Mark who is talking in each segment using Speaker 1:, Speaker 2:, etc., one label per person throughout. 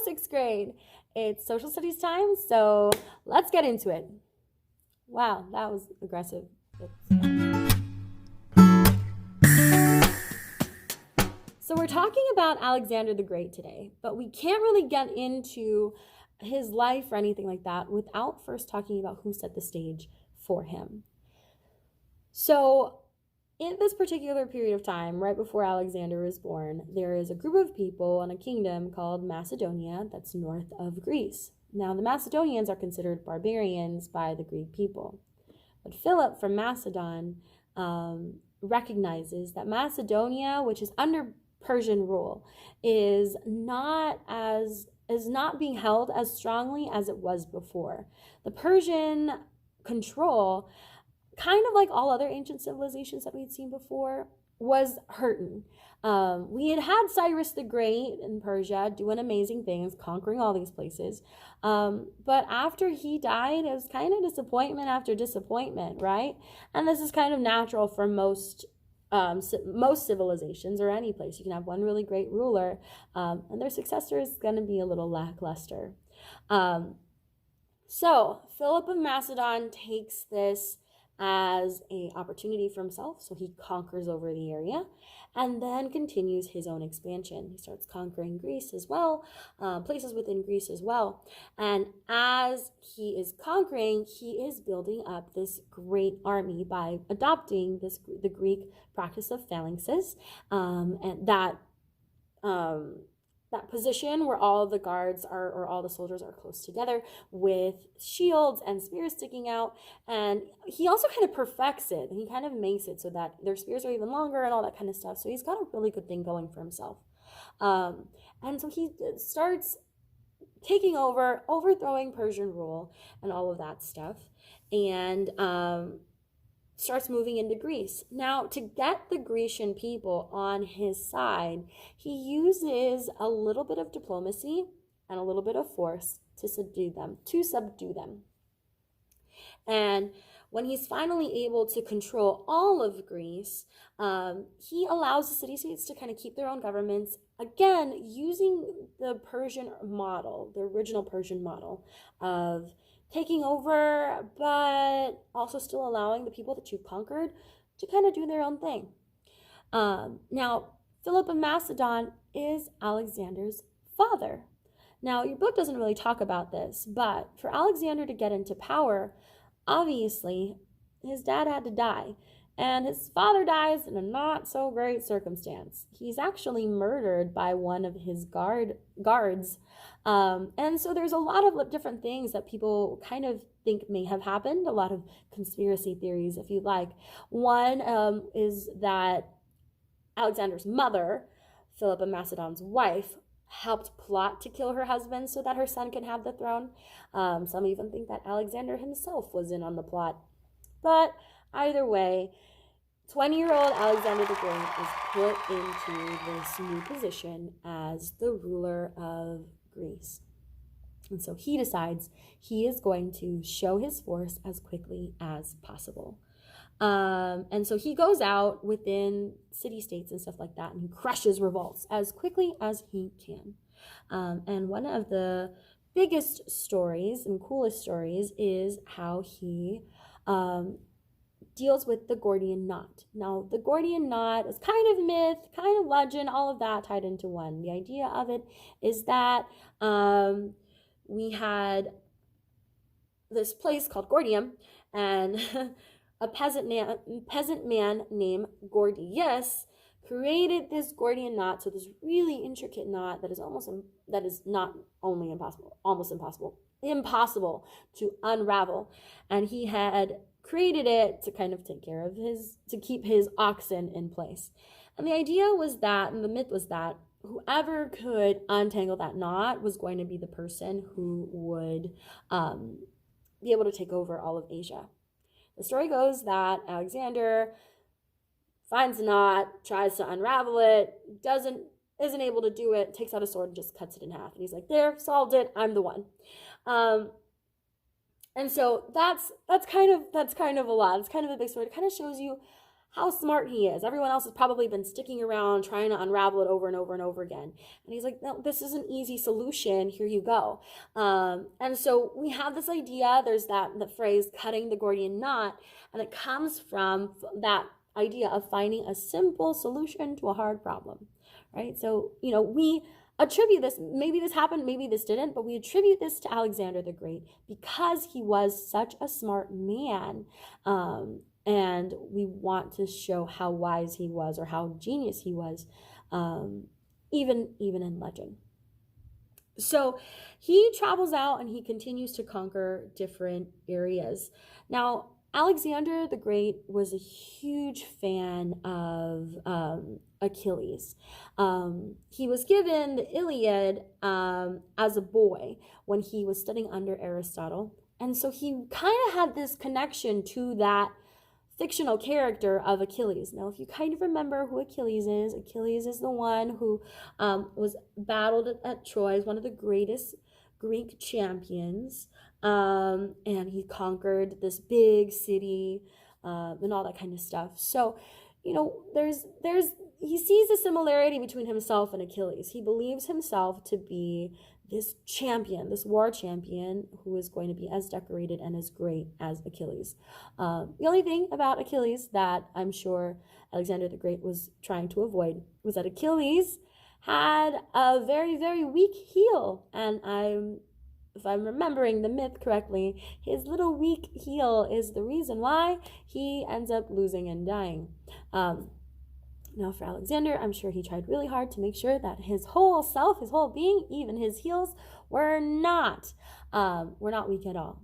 Speaker 1: sixth grade. It's social studies time, so let's get into it. Wow, that was aggressive. So we're talking about Alexander the Great today, but we can't really get into his life or anything like that without first talking about who set the stage for him. So in this particular period of time, right before Alexander was born, there is a group of people in a kingdom called Macedonia that's north of Greece. Now, the Macedonians are considered barbarians by the Greek people. But Philip from Macedon recognizes that Macedonia, which is under Persian rule, is not being held as strongly as it was before. The Persian control, kind of like all other ancient civilizations that we'd seen before, was hurting. We had Cyrus the Great in Persia doing amazing things, conquering all these places. But after he died, it was kind of disappointment after disappointment, right? And this is kind of natural for most civilizations or any place. You can have one really great ruler, and their successor is going to be a little lackluster. So Philip of Macedon takes this as an opportunity for himself, so he conquers over the area and then continues his own expansion. He starts conquering Greece as well, places within Greece as well. And as he is conquering, he is building up this great army by adopting the Greek practice of phalanxes, and that position where all the guards or all the soldiers are close together with shields and spears sticking out. And he also kind of perfects it, and he kind of makes it so that their spears are even longer and all that kind of stuff. So he's got a really good thing going for himself. And so he starts taking over, overthrowing Persian rule and all of that stuff, and starts moving into Greece. Now, to get the Grecian people on his side, he uses a little bit of diplomacy and a little bit of force to subdue them. And when he's finally able to control all of Greece, he allows the city-states to kind of keep their own governments, again, using the Persian model, the original Persian model of taking over, but also still allowing the people that you've conquered to kind of do their own thing. Now, Philip of Macedon is Alexander's father. Now, your book doesn't really talk about this, but for Alexander to get into power, obviously, his dad had to die. And his father dies in a not so great circumstance. He's actually murdered by one of his guards. And so there's a lot of different things that people kind of think may have happened, a lot of conspiracy theories, if you like. One is that Alexander's mother, Philip of Macedon's wife, helped plot to kill her husband so that her son could have the throne. Some even think that Alexander himself was in on the plot. But either way, 20-year-old Alexander the Great is put into this new position as the ruler of Greece. And so he decides he is going to show his force as quickly as possible. And so he goes out within city-states and stuff like that, and he crushes revolts as quickly as he can. And one of the biggest stories and coolest stories is how he deals with the Gordian knot. Now, the Gordian knot is kind of myth, kind of legend, all of that tied into one. The idea of it is that we had this place called Gordium, and a peasant man named Gordius created this Gordian knot, so this really intricate knot that is not only impossible to unravel. And he had created it to kind of take care of to keep his oxen in place. And the idea was that, and the myth was that, whoever could untangle that knot was going to be the person who would be able to take over all of Asia. The story goes that Alexander finds the knot, tries to unravel it, isn't able to do it, takes out a sword and just cuts it in half. And he's like, there, solved it, I'm the one. And so that's kind of a lot. It's kind of a big story. It kind of shows you how smart he is. Everyone else has probably been sticking around trying to unravel it over and over and over again. And he's like, no, this is an easy solution. Here you go. And so we have this idea. There's the phrase cutting the Gordian knot, and it comes from that idea of finding a simple solution to a hard problem, right? So, we attribute this, maybe this happened, maybe this didn't, but we attribute this to Alexander the Great because he was such a smart man. And we want to show how wise he was or how genius he was, even in legend. So he travels out and he continues to conquer different areas. Now, Alexander the Great was a huge fan of Achilles. He was given the Iliad as a boy when he was studying under Aristotle. And so he kind of had this connection to that fictional character of Achilles. Now, if you kind of remember who Achilles is the one who was battled at Troy, one of the greatest Greek champions, and he conquered this big city and all that kind of stuff. So, he sees a similarity between himself and Achilles. He believes himself to be this champion, this war champion, who is going to be as decorated and as great as Achilles. The only thing about Achilles that I'm sure Alexander the Great was trying to avoid was that Achilles had a very, very weak heel. And if I'm remembering the myth correctly, his little weak heel is the reason why he ends up losing and dying. Now, for Alexander, I'm sure he tried really hard to make sure that his whole self, his whole being, even his heels, were not weak at all.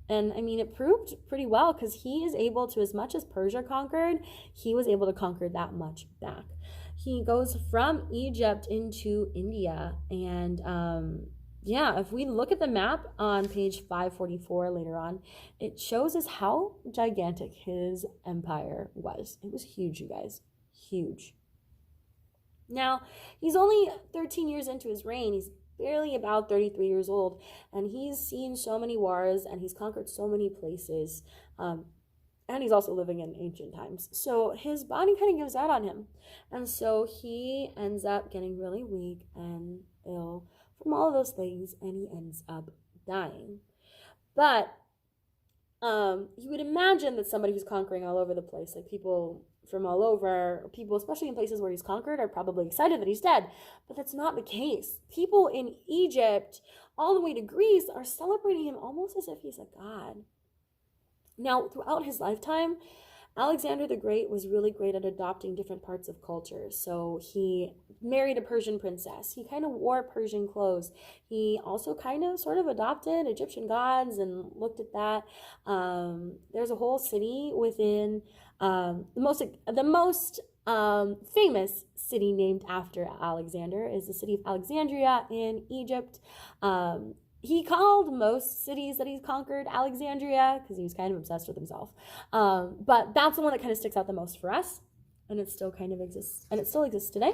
Speaker 1: And I mean, it proved pretty well because he is able to, as much as Persia conquered, he was able to conquer that much back. He goes from Egypt into India. And if we look at the map on page 544 later on, it shows us how gigantic his empire was. It was huge, you guys. Huge. Now, he's only 13 years into his reign. He's barely about 33 years old, and he's seen so many wars, and he's conquered so many places, and he's also living in ancient times. So his body kind of gives out on him, and so he ends up getting really weak and ill from all of those things, and he ends up dying. But you would imagine that somebody who's conquering all over the place, like people from all over, people especially in places where he's conquered, are probably excited that he's dead. But that's not the case. People in Egypt, all the way to Greece, are celebrating him almost as if he's a god. Now, throughout his lifetime, Alexander the Great was really great at adopting different parts of culture. So he married a Persian princess. He kind of wore Persian clothes. He also kind of sort of adopted Egyptian gods and looked at that. There's a whole city within the most famous city named after Alexander is the city of Alexandria in Egypt. He called most cities that he's conquered Alexandria because he was kind of obsessed with himself. But that's the one that kind of sticks out the most for us. And it still kind of exists. And it still exists today.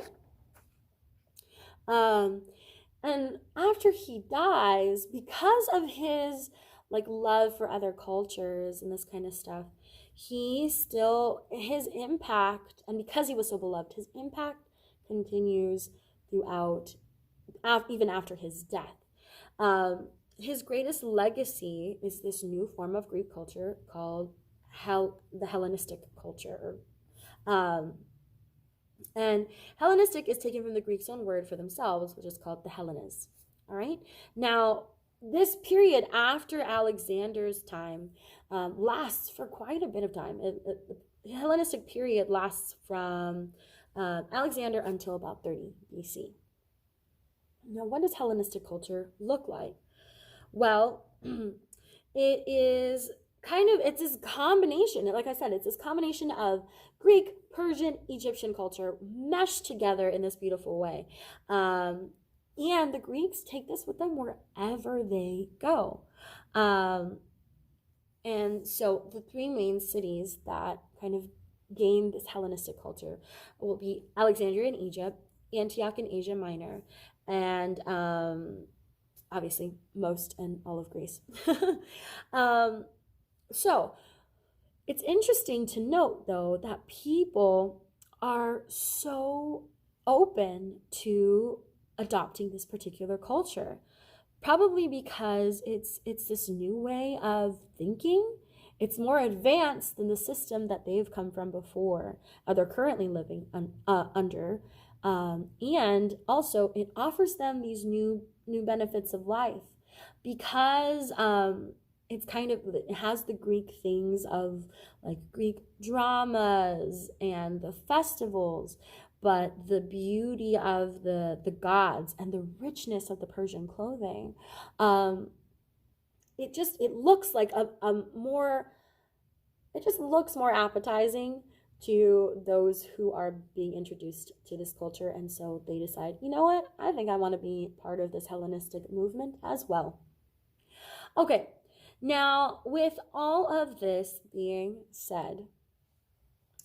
Speaker 1: And after he dies, because of his love for other cultures and this kind of stuff, his impact, and because he was so beloved, his impact continues throughout, even after his death. His greatest legacy is this new form of Greek culture called the Hellenistic culture. And Hellenistic is taken from the Greek's own word for themselves, which is called the Hellenes. All right. Now, this period after Alexander's time lasts for quite a bit of time. The Hellenistic period lasts from Alexander until about 30 BC. Now, what does Hellenistic culture look like? Well, it's this combination, like I said, it's this combination of Greek, Persian, Egyptian culture meshed together in this beautiful way. And the Greeks take this with them wherever they go. And so the three main cities that kind of gain this Hellenistic culture will be Alexandria in Egypt, Antioch in Asia Minor, and obviously most and all of Greece. So It's interesting to note, though, that people are so open to adopting this particular culture, probably because it's this new way of thinking. It's more advanced than the system that they've come from before, they're currently living under, and also it offers them these new benefits of life because it's kind of, it has the Greek things of like Greek dramas and the festivals, but the beauty of the gods and the richness of the Persian clothing, um, it looks like a more, it just looks more appetizing to those who are being introduced to this culture, and so they decide, you know what, I think I want to be part of this Hellenistic movement as well. Okay, now with all of this being said,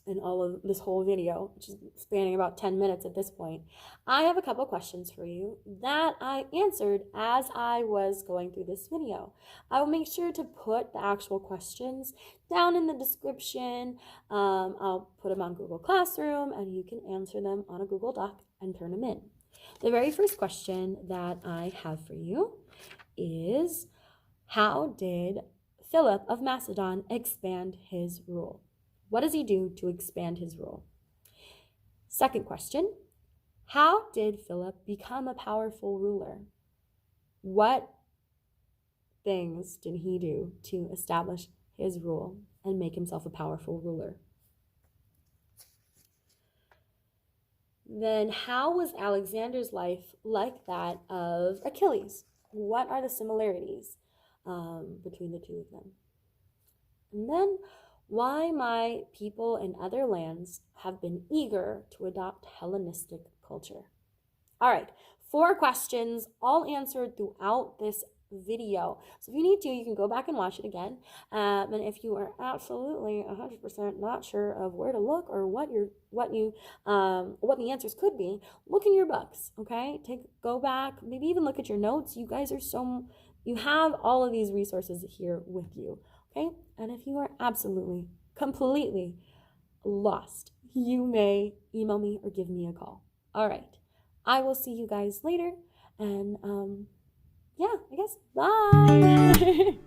Speaker 1: in all of this whole video, which is spanning about 10 minutes at this point, I have a couple questions for you that I answered as I was going through this video. I will make sure to put the actual questions down in the description. I'll put them on Google Classroom and you can answer them on a Google Doc and turn them in. The very first question that I have for you is, how did Philip of Macedon expand his rule? What does he do to expand his rule? Second question, how did Philip become a powerful ruler? What things did he do to establish his rule and make himself a powerful ruler? Then how was Alexander's life like that of Achilles? What are the similarities between the two of them? And then, why my people in other lands have been eager to adopt Hellenistic culture. All right, 4 questions, all answered throughout this video. So if you need to, you can go back and watch it again. And if you are absolutely 100% not sure of where to look or what the answers could be, look in your books. Okay, go back, maybe even look at your notes. You guys are you have all of these resources here with you. Okay, and if you are absolutely, completely lost, you may email me or give me a call. All right, I will see you guys later, and yeah, I guess bye.